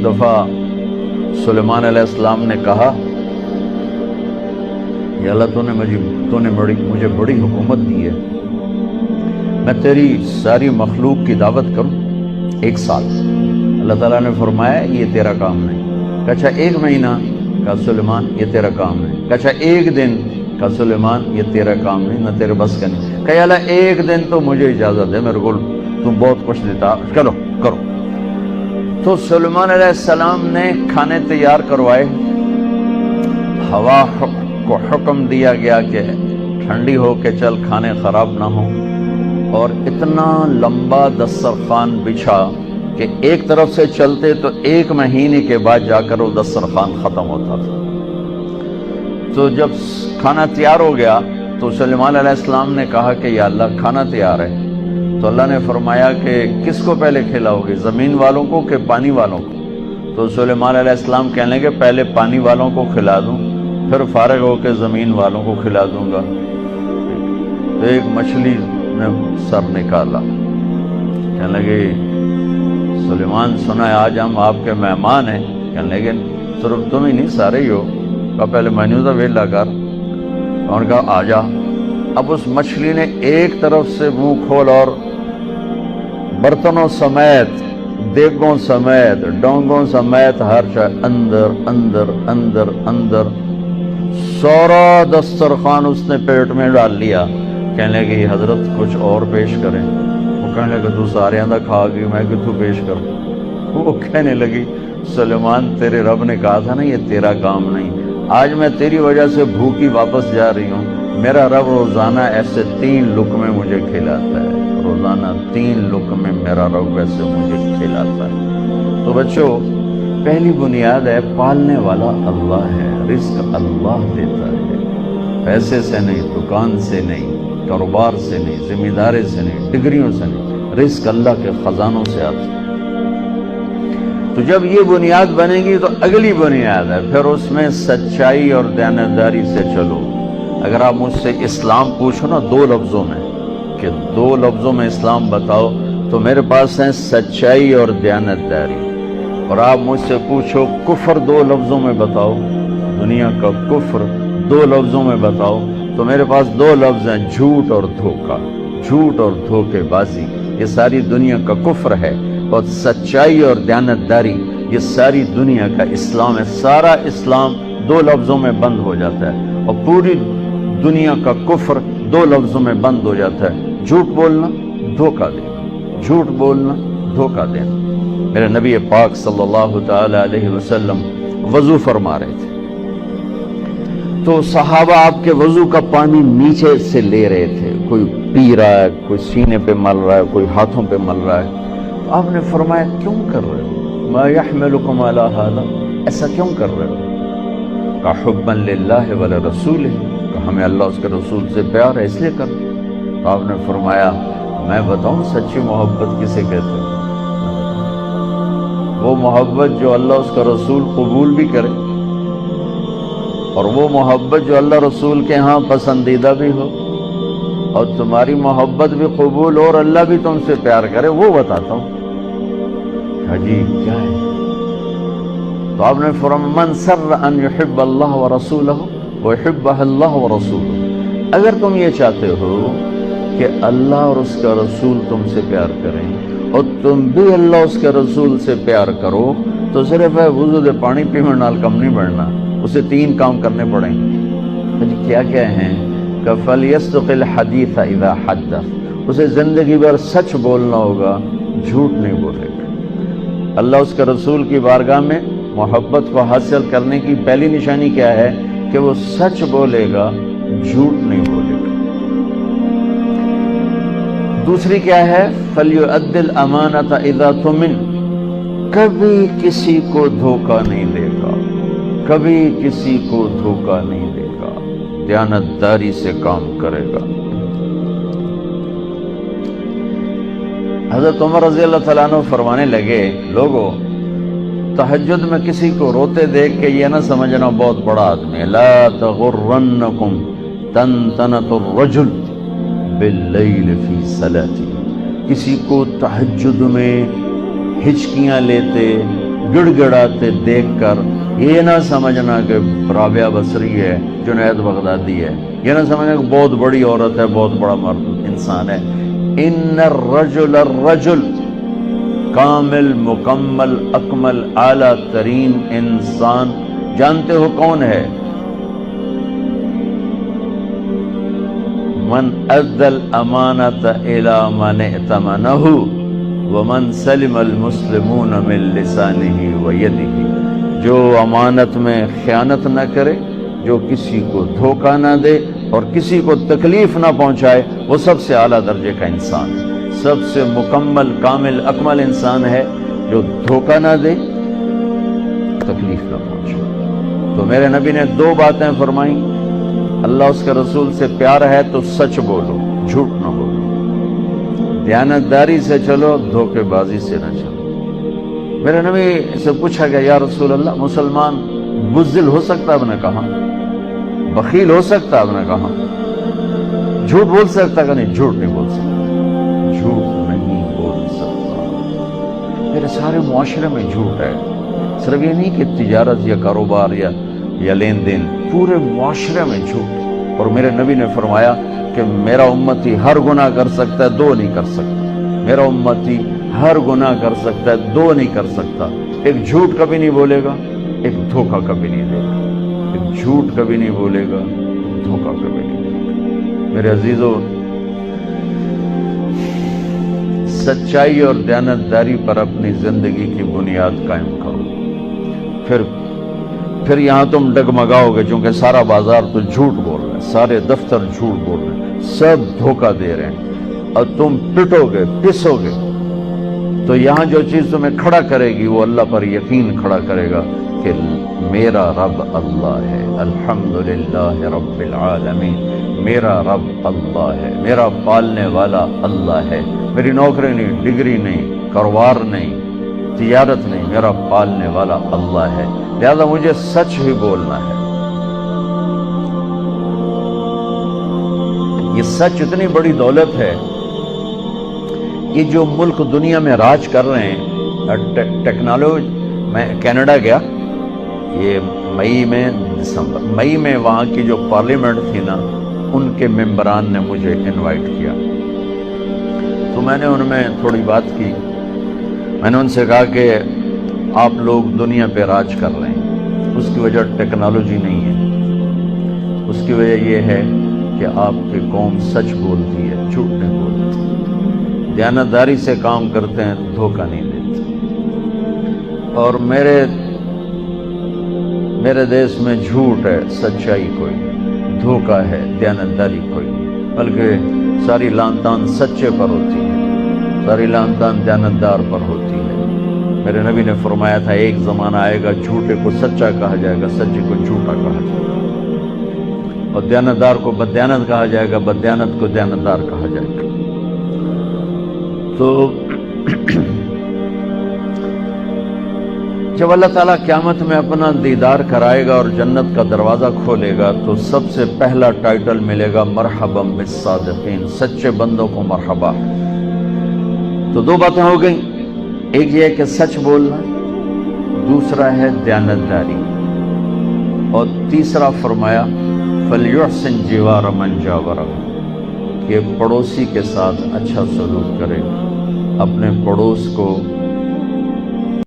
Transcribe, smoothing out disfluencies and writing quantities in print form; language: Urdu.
دفعہ سلیمان علیہ السلام نے کہا یا اللہ تو نے مجھے بڑی حکومت دی ہے، میں تیری ساری مخلوق کی دعوت کروں 1 سال۔ اللہ تعالیٰ نے فرمایا یہ تیرا کام نہیں۔ کہا اچھا 1 مہینہ؟ کہا سلیمان یہ تیرا کام نہیں۔ کہا اچھا 1 دن؟ کہا سلیمان یہ تیرا کام نہیں، نہ تیرے بس کا نہیں۔ کہا اللہ 1 دن تو مجھے اجازت دے، میرے کو تم بہت کچھ دیتا، چلو کرو۔ تو سلیمان علیہ السلام نے کھانے تیار کروائے، ہوا کو حکم دیا گیا کہ ٹھنڈی ہو کے چل، کھانے خراب نہ ہوں، اور اتنا لمبا دسترخوان بچھا کہ ایک طرف سے چلتے تو 1 مہینے کے بعد جا کر وہ دسترخوان ختم ہوتا تھا۔ تو جب کھانا تیار ہو گیا تو سلیمان علیہ السلام نے کہا کہ یا اللہ کھانا تیار ہے۔ تو اللہ نے فرمایا کہ کس کو پہلے کھلاؤ گے، زمین والوں کو کہ پانی والوں کو؟ تو سلیمان علیہ السلام کہنے لگے پہلے پانی والوں کو کھلا دوں، پھر فارغ ہو کے زمین والوں کو کھلا دوں گا۔ تو ایک مچھلی نے سر نکالا، کہنے لگے سلیمان سنا ہے آج ہم آپ کے مہمان ہیں۔ کہنے لگے صرف تم ہی نہیں سارے ہی ہو۔ کہا پہلے مینو تو ویلا کر، انہوں نے کہا آ جا۔ اب اس مچھلی نے ایک طرف سے منہ کھول اور برتنوں سمیت، دیگوں سمیت، ڈونگوں سمیت ہر شے اندر اندر اندر اندر، سارا دسترخوان اس نے پیٹ میں ڈال لیا۔ کہنے لگے یہ حضرت کچھ اور پیش کریں۔ وہ کہنے لگا تو سارے اندر کھا گئی، میں کہ تو پیش کر۔ وہ کہنے لگی سلیمان تیرے رب نے کہا تھا نا یہ تیرا کام نہیں، آج میں تیری وجہ سے بھوکی واپس جا رہی ہوں۔ میرا رب روزانہ ایسے 3 لقمے مجھے کھلاتا ہے، روزانہ 3 لقمے میرا رب ویسے مجھے کھلاتا ہے۔ تو بچوں پہلی بنیاد ہے پالنے والا اللہ ہے، رزق اللہ دیتا ہے، پیسے سے نہیں، دکان سے نہیں، کاروبار سے نہیں، ذمہ داری سے نہیں، ڈگریوں سے نہیں، رزق اللہ کے خزانوں سے آتا ہے۔ تو جب یہ بنیاد بنے گی تو اگلی بنیاد ہے پھر اس میں سچائی اور دیانتداری سے چلو۔ اگر آپ مجھ سے اسلام پوچھو نا 2 لفظوں میں کہ 2 لفظوں میں اسلام بتاؤ، تو میرے پاس ہیں سچائی اور دیانتداری۔ اور آپ مجھ سے پوچھو کفر 2 لفظوں میں بتاؤ، دنیا کا کفر 2 لفظوں میں بتاؤ، تو میرے پاس 2 لفظ ہیں، جھوٹ اور دھوکہ، جھوٹ اور دھوکے بازی، یہ ساری دنیا کا کفر ہے۔ اور سچائی اور دیانتداری یہ ساری دنیا کا اسلام ہے۔ سارا اسلام 2 لفظوں میں بند ہو جاتا ہے، اور پوری دنیا کا کفر 2 لفظوں میں بند ہو جاتا ہے، جھوٹ بولنا، دھوکہ دینا، جھوٹ بولنا، دھوکہ دینا۔ میرے نبی پاک صلی اللہ تعالی علیہ وسلم وضو فرما رہے تھے، تو صحابہ آپ کے وضو کا پانی نیچے سے لے رہے تھے، کوئی پی رہا ہے، کوئی سینے پہ مل رہا ہے، کوئی ہاتھوں پہ مل رہا ہے۔ تو آپ نے فرمایا کیوں کر رہے ہو، ما یحملکم علی ھذا، ایسا کیوں کر رہے ہو؟ کہ حبا للہ ولرسولہ، کہ ہمیں اللہ اس کے رسول سے پیار ہے اس لیے کر۔ تو آپ نے فرمایا میں بتاؤں سچی محبت کسے کہتے ہیں؟ وہ محبت جو اللہ اس کا رسول قبول بھی کرے، اور وہ محبت جو اللہ رسول کے ہاں پسندیدہ بھی ہو، اور تمہاری محبت بھی قبول ہو اور اللہ بھی تم سے پیار کرے، وہ بتاتا ہوں۔ جی کیا ہے؟ تو آپ نے فرمایا من سر ان یحب اللہ ورسولہ ویحبہ اللہ ورسولہ، اگر تم یہ چاہتے ہو کہ اللہ اور اس کا رسول تم سے پیار کریں اور تم بھی اللہ اس کے رسول سے پیار کرو، تو صرف ہے وضو دے پانی پینے نال کم نہیں بڑھنا، اسے 3 کام کرنے پڑیں گے۔ جی کیا کیا ہیں؟ کہ فَلْيَصْدُقِ الْحَدِيثَ إِذَا حَدَّثَ، اسے زندگی بھر سچ بولنا ہوگا، جھوٹ نہیں بولے گا۔ اللہ اس کے رسول کی بارگاہ میں محبت کو حاصل کرنے کی پہلی نشانی کیا ہے؟ کہ وہ سچ بولے گا، جھوٹ نہیں بولے گا۔ دوسری کیا ہے؟ فَلْيُؤَدِّ الْأَمَانَةَ إِذَا تُؤْمِنَ، کبھی کسی کو دھوکہ نہیں دے گا، کبھی کسی کو دھوکہ نہیں دے گا، دیانتداری سے کام کرے گا۔ حضرت عمر رضی اللہ تعالیٰ عنہ فرمانے لگے لوگو تہجد میں کسی کو روتے دیکھ کے یہ نہ سمجھنا بہت بڑا آدمی ہے، لا تغرنکم تنتنۃ الرجل باللیل فی صلاتی، کسی کو تہجد میں ہچکیاں لیتے، گڑ گڑاتے دیکھ کر یہ نہ سمجھنا کہ رابعہ بصری ہے، جنید بغدادی ہے، یہ نہ سمجھنا کہ بہت بڑی عورت ہے، بہت بڑا مرد انسان ہے۔ ان الرجل الرجل، کامل، مکمل، اکمل، اعلیٰ ترین انسان جانتے ہو کون ہے؟ من ادى الامانة الى من ائتمنه ومن سلم المسلمون من لسانه ويده، جو امانت میں خیانت نہ کرے، جو کسی کو دھوکہ نہ دے اور کسی کو تکلیف نہ پہنچائے، وہ سب سے اعلیٰ درجے کا انسان ہے، سب سے مکمل، کامل، اکمل انسان ہے جو دھوکہ نہ دے، تکلیف نہ پہنچائے۔ تو میرے نبی نے دو باتیں فرمائیں، اللہ اس کے رسول سے پیار ہے تو سچ بولو، جھوٹ نہ بولو، دیانتداری سے چلو، دھوکے بازی سے نہ چلو۔ میرے نبی سے پوچھا گیا، یا رسول اللہ، مسلمان بزدل ہو سکتا؟ آپ نے کہا۔ بخیل ہو سکتا؟ آپ نے کہا۔ جھوٹ بول سکتا؟ کہ نہیں، جھوٹ نہیں بول سکتا، جھوٹ نہیں بول سکتا۔ میرے سارے معاشرے میں جھوٹ ہے، صرف یہ نہیں کہ تجارت یا کاروبار یا لین دین، پورے معاشرے میں جھوٹ۔ اور میرے نبی نے فرمایا کہ میرا امتی ہر گناہ کر سکتا ہے، دو نہیں کر سکتا۔ میرا امتی ہر گناہ کر سکتا ہے، دو نہیں کر سکتا۔ ایک جھوٹ کبھی نہیں بولے گا، ایک دھوکہ کبھی نہیں دے گا۔ ایک جھوٹ کبھی نہیں بولے گا، دھوکہ کبھی نہیں دے گا۔ میرے عزیزو، سچائی اور دیانتداری پر اپنی زندگی کی بنیاد قائم کرو، پھر یہاں تم ڈگمگاؤ گے، چونکہ سارا بازار تو جھوٹ بول رہے ہیں، سارے دفتر جھوٹ بول رہے ہیں، سب دھوکہ دے رہے ہیں، اور تم پٹو گے، پسو گے۔ تو یہاں جو چیز تمہیں کھڑا کرے گی، وہ اللہ پر یقین کھڑا کرے گا کہ میرا رب اللہ ہے، الحمدللہ رب العالمین، میرا رب اللہ ہے، میرا پالنے والا اللہ ہے، میری نوکری نہیں، ڈگری نہیں، کاروبار نہیں، تجارت نہیں، میرا پالنے والا اللہ ہے، لہذا مجھے سچ ہی بولنا ہے۔ یہ سچ اتنی بڑی دولت ہے، یہ جو ملک دنیا میں راج کر رہے ہیں، ٹیکنالوجی، میں کینیڈا گیا یہ مئی میں وہاں کی جو پارلیمنٹ تھی نا، ان کے ممبران نے مجھے انوائٹ کیا، تو میں نے ان میں تھوڑی بات کی۔ میں نے ان سے کہا کہ آپ لوگ دنیا پہ راج کر رہے ہیں، اس کی وجہ ٹیکنالوجی نہیں ہے، اس کی وجہ یہ ہے کہ آپ کی قوم سچ بولتی ہے، جھوٹ نہیں بولتی، دیانتداری سے کام کرتے ہیں، دھوکہ نہیں دیتے۔ اور میرے دیش میں جھوٹ ہے، سچائی کوئی نہیں، دھوکہ ہے، دیانتداری کوئی نہیں، بلکہ ساری لان تان سچے پر ہوتی ہے، ساری لان تان دیانتدار پر ہوتی ہے۔ میرے نبی نے فرمایا تھا، ایک زمانہ آئے گا جھوٹے کو سچا کہا جائے گا، سچے کو جھوٹا کہا جائے گا، اور دیانتدار کو بددیانت کہا جائے گا، بددیانت کو دیانتدار کہا جائے گا۔ تو جب اللہ تعالیٰ قیامت میں اپنا دیدار کرائے گا اور جنت کا دروازہ کھولے گا، تو سب سے پہلا ٹائٹل ملے گا مرحبا بالصادقین، سچے بندوں کو مرحبا۔ تو دو باتیں ہو گئیں، ایک یہ ہے کہ سچ بولنا، دوسرا ہے دیانتداری، اور تیسرا فرمایا فَلْيُحْسِنْ جِوَارَ مَنْ جَاوَرَهُ، کہ پڑوسی کے ساتھ اچھا سلوک کرے، اپنے پڑوس کو